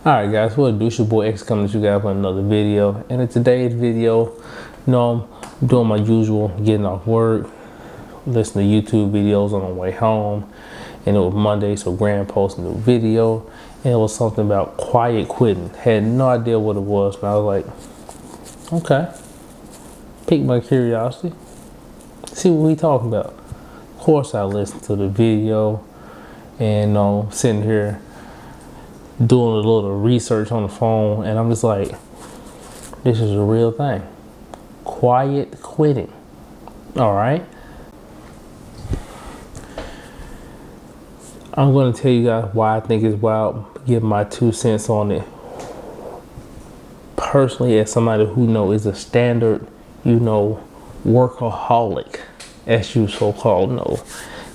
Alright guys, what it do? It's your boy X coming to you guys with another video. And in today's video, I'm doing my usual getting off work, listening to YouTube videos on the way home. And it was Monday, so Graham posted a new video. And it was something about quiet quitting. Had no idea what it was, but I was like, okay. Piqued my curiosity. See what we talking about. Of course I listened to the video and sitting here doing a little research on the phone, and I'm just like, this is a real thing. Quiet quitting. All right. I'm going to tell you guys why I think it's wild, give my 2 cents on it. Personally, as somebody who is a standard, workaholic, as you so-called know,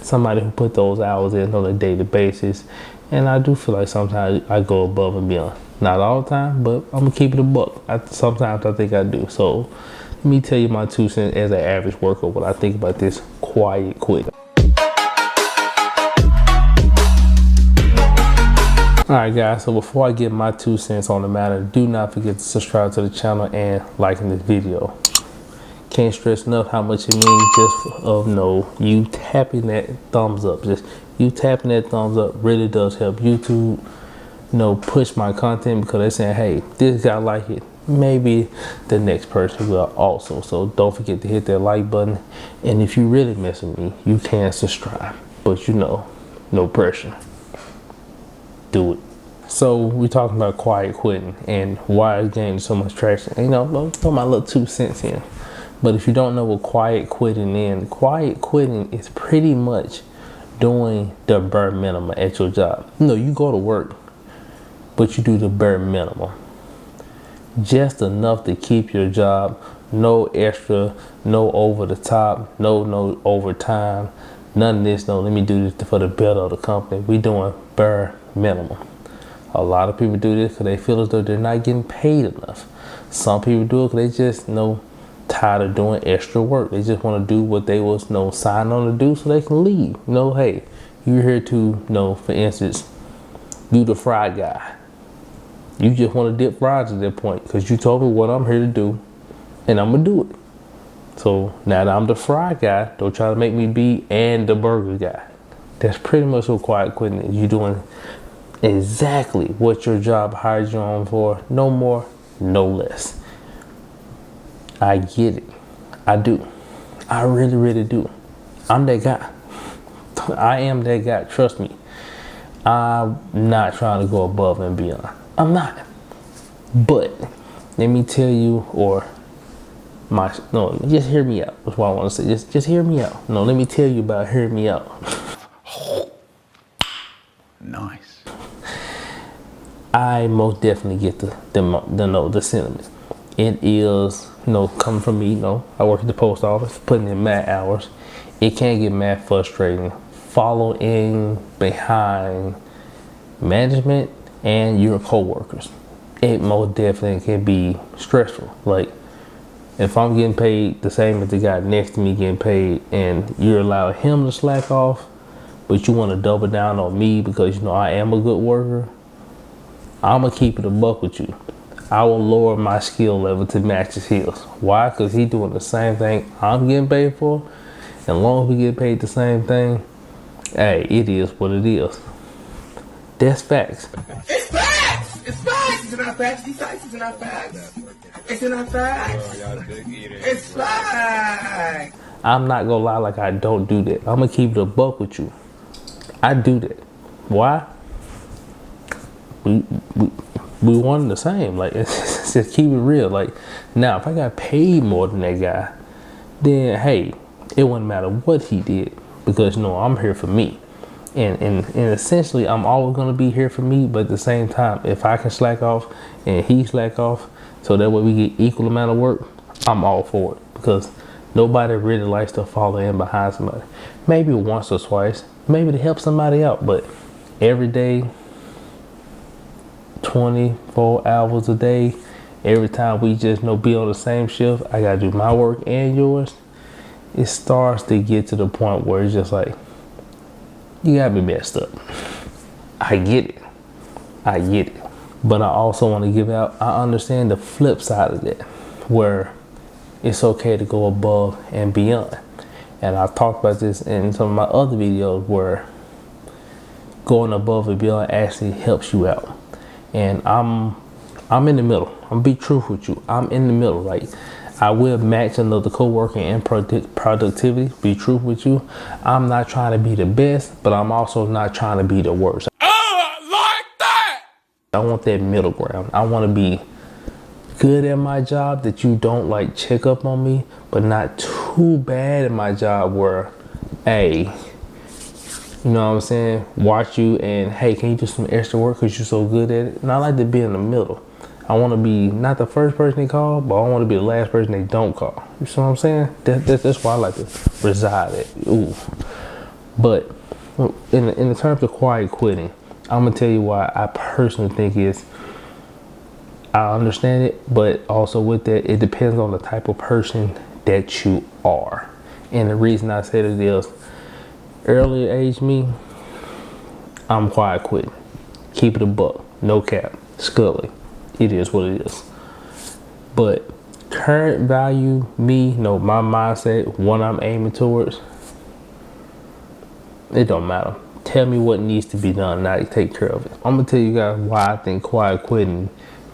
somebody who put those hours in on a daily basis. And I do feel like sometimes I go above and beyond. Not all the time, but I'm gonna keep it a buck. Sometimes I think I do. So let me tell you my 2 cents as an average worker, what I think about this quiet quitting. Alright guys, so before I get my 2 cents on the matter, do not forget to subscribe to the channel and liking this video. Can't stress enough how much it means just you tapping that thumbs up. Just you tapping that thumbs up really does help YouTube push my content, because they're saying, hey, this guy like it, maybe the next person will also. So don't forget to hit that like button, and if you really miss me, you can subscribe, but no pressure, do it. So we're talking about quiet quitting and why it's gaining so much traction. Throw my little 2 cents in. But if you don't know what quiet quitting is pretty much doing the bare minimum at your job. You go to work, but you do the bare minimum. Just enough to keep your job. No extra, no over the top, no overtime, none of this. No, let me do this for the better of the company. We doing bare minimum. A lot of people do this because they feel as though they're not getting paid enough. Some people do it because they just tired of doing extra work. They just want to do what they was signed on to do so they can leave. Hey, you're here to for instance, you the fry guy. You just want to dip fries at that point because you told me what I'm here to do, and I'm gonna do it. So now that I'm the fry guy, don't try to make me be and the burger guy. That's pretty much what quiet quitting is. You doing exactly what your job hired you on for, no more, no less. I get it. I do. I really, really do. I'm that guy. I am that guy. Trust me. I'm not trying to go above and beyond. I'm not. But let me tell you, just hear me out. That's what I want to say. Just hear me out. Let me tell you about hear me out. Nice. I most definitely get the sentiment. It is, coming from me, I work at the post office, putting in mad hours. It can get mad frustrating following behind management and your coworkers. It most definitely can be stressful. Like, if I'm getting paid the same as the guy next to me getting paid, and you're allowing him to slack off, but you want to double down on me because I am a good worker, I'm gonna keep it a buck with you. I will lower my skill level to match his heels. Why? Because he's doing the same thing I'm getting paid for. And as long as we get paid the same thing, hey, it is what it is. That's facts. It's facts! It's facts! It's not facts. These facts is not facts. It's not facts. It's facts. I'm not gonna lie like I don't do that. I'm gonna keep it a buck with you. I do that. Why? We wanted the same. Like, it's just keep it real. Like, now if I got paid more than that guy, then hey, it wouldn't matter what he did, because I'm here for me, and essentially I'm always gonna be here for me. But at the same time, if I can slack off and he slack off, so that way we get equal amount of work, I'm all for it, because nobody really likes to follow in behind somebody. Maybe once or twice, maybe to help somebody out, but every day, 24 hours a day, every time we just be on the same shift, I gotta do my work and yours. It starts to get to the point where it's just like, you got me messed up. I get it. But I also want to give out, I understand the flip side of that, where it's okay to go above and beyond. And I've talked about this in some of my other videos where going above and beyond actually helps you out. And I'm in the middle. I'm gonna be truthful with you. I'm in the middle. Like, I will match another coworker in productivity. Be truthful with you. I'm not trying to be the best, but I'm also not trying to be the worst. Like that. I want that middle ground. I want to be good at my job that you don't like check up on me, but not too bad at my job where, hey, you know what I'm saying, watch you and, hey, can you do some extra work because you're so good at it? And I like to be in the middle. I want to be not the first person they call, but I want to be the last person they don't call. You see what I'm saying? That's why I like to reside at. Ooh. But in the terms of quiet quitting, I'm gonna tell you why I personally think is, I understand it, but also with that, it depends on the type of person that you are. And the reason I said it is, earlier age me, I'm quiet quitting. Keep it a buck, no cap, Scully. It is what it is. But current value me, my mindset, what I'm aiming towards, it don't matter. Tell me what needs to be done, now take care of it. I'm gonna tell you guys why I think quiet quitting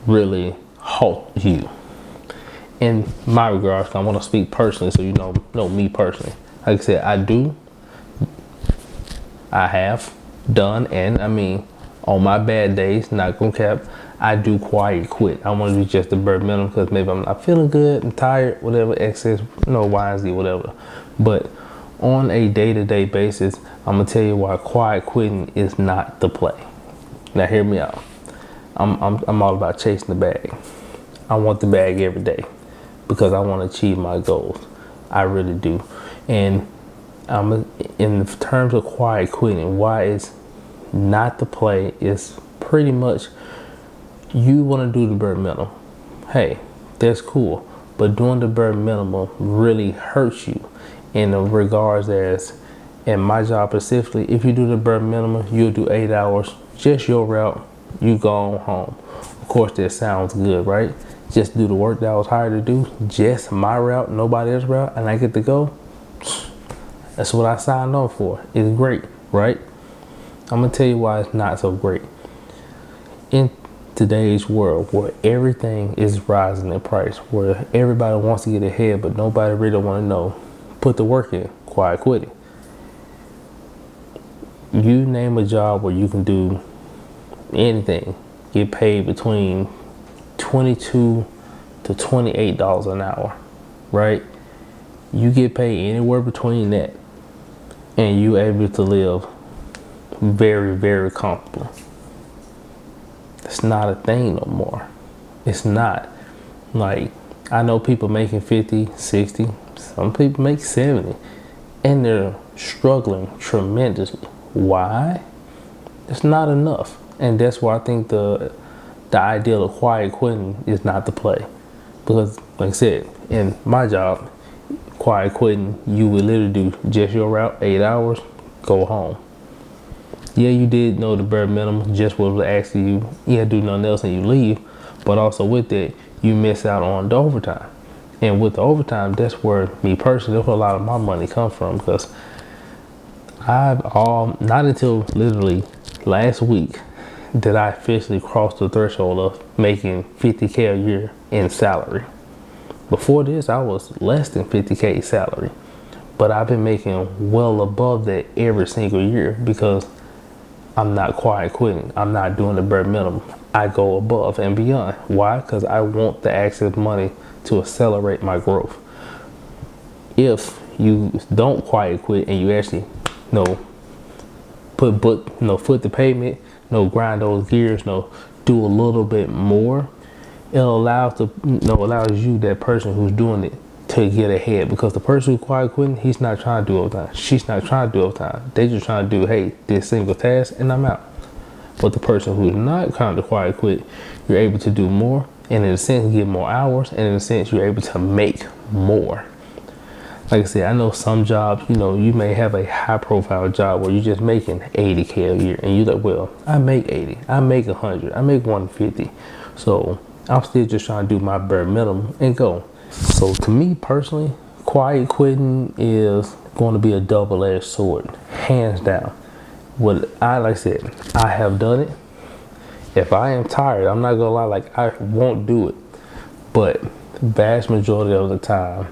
really halt you. In my regards, I want to speak personally, so you know me personally. Like I said, I have done, and I mean, on my bad days, not gonna cap, I do quiet quit. I want to do just the bare minimum because maybe I'm not feeling good, I'm tired, whatever, excess, Y and Z, whatever. But on a day-to-day basis, I'm gonna tell you why quiet quitting is not the play. Now hear me out. I'm all about chasing the bag. I want the bag every day because I want to achieve my goals. I really do. And in terms of quiet quitting, why it's not the play is pretty much you want to do the bare minimum. Hey, that's cool. But doing the bare minimum really hurts you in the regards as, in my job specifically, if you do the bare minimum, you'll do 8 hours, just your route, you go on home. Of course, that sounds good, right? Just do the work that I was hired to do, just my route, nobody else's route, and I get to go. That's what I signed on for. It's great, right? I'm gonna tell you why it's not so great. In today's world where everything is rising in price, where everybody wants to get ahead, but nobody really want to know, put the work in, quiet quitting. You name a job where you can do anything, get paid between $22 to $28 an hour, right? You get paid anywhere between that, and you able to live very, very comfortable. It's not a thing no more. It's not. Like, I know people making 50, 60, some people make 70, and they're struggling tremendously. Why? It's not enough. And that's why I think the ideal of quiet quitting is not the play. Because, like I said, in my job, quiet quitting, you would literally do just your route, 8 hours, go home. Yeah, you did know the bare minimum, just what was asking you. You had to do nothing else and you leave. But also with that, you miss out on the overtime. And with the overtime, that's where, me personally, that's where a lot of my money comes from. Because not until literally last week did I officially cross the threshold of making 50K a year in salary. Before this, I was less than 50K salary. But I've been making well above that every single year because I'm not quiet quitting. I'm not doing the bare minimum. I go above and beyond. Why? Because I want the access money to accelerate my growth. If you don't quiet quit and you actually put foot to pavement, grind those gears, do a little bit more, it allows you, that person who's doing it, to get ahead. Because the person who's quiet quitting, he's not trying to do overtime. She's not trying to do overtime. They just trying to do, hey, this single task and I'm out. But the person who's not trying to quiet quit, you're able to do more, and in a sense get more hours, and in a sense you're able to make more. Like I said, I know some jobs, you know, you may have a high profile job where you're just making 80K a year, and you're like, well, I make 80, I make 100, I make 150. So I'm still just trying to do my bare minimum and go. So to me personally, quiet quitting is going to be a double-edged sword, hands down. Like I said, I have done it. If I am tired, I'm not gonna lie, like I won't do it. But the vast majority of the time,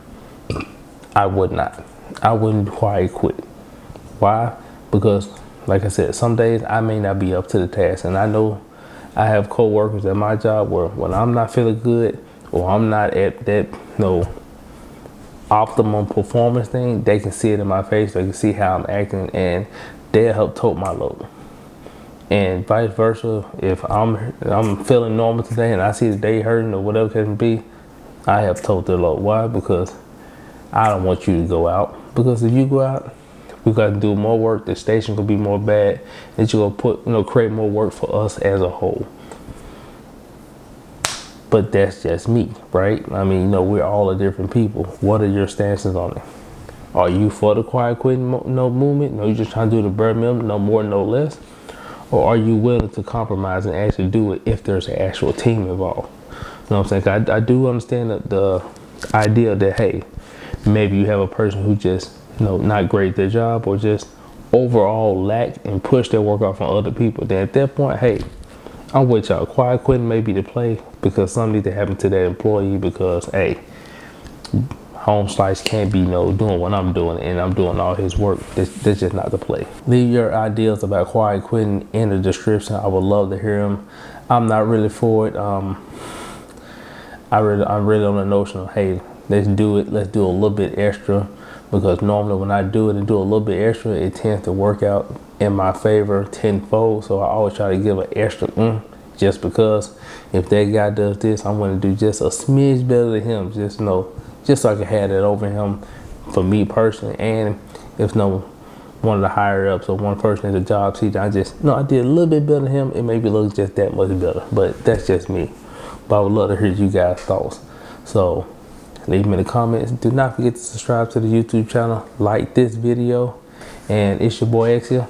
I would not. I wouldn't quiet quit. Why? Because, like I said, some days I may not be up to the task. And I know I have co-workers at my job where when I'm not feeling good or I'm not at that, optimum performance thing, they can see it in my face. They can see how I'm acting, and they'll help tote my load. And vice versa, if I'm feeling normal today and I see the day hurting or whatever it can be, I have told their load. Why? Because I don't want you to go out. Because if you go out, we got to do more work. The station could be more bad. And you're gonna create more work for us as a whole. But that's just me, right? I mean, we're all a different people. What are your stances on it? Are you for the quiet quitting movement? No, you're just trying to do the bare minimum, no more, no less. Or are you willing to compromise and actually do it if there's an actual team involved? You know what I'm saying? I do understand the idea that, hey, maybe you have a person who just, not great at their job or just overall lack and push their work off on other people. Then at that point, hey, I'm with y'all. Quiet quitting may be the play because something needs to happen to that employee because, hey, home slice can't be doing what I'm doing and I'm doing all his work. That's just not the play. Leave your ideas about quiet quitting in the description. I would love to hear them. I'm not really for it. I'm really on the notion of, hey, let's do it. Let's do a little bit extra, because normally when I do it and do a little bit extra, it tends to work out in my favor tenfold. So I always try to give an extra just because if that guy does this, I'm going to do just a smidge better than him. Just so I can have that over him for me personally. And if one of the higher ups or one person at the job sees I did a little bit better than him, it maybe looks just that much better. But that's just me. But I would love to hear you guys' thoughts. So leave me in the comments. Do not forget to subscribe to the YouTube channel, like this video, and it's your boy X here,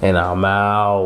and I'm out.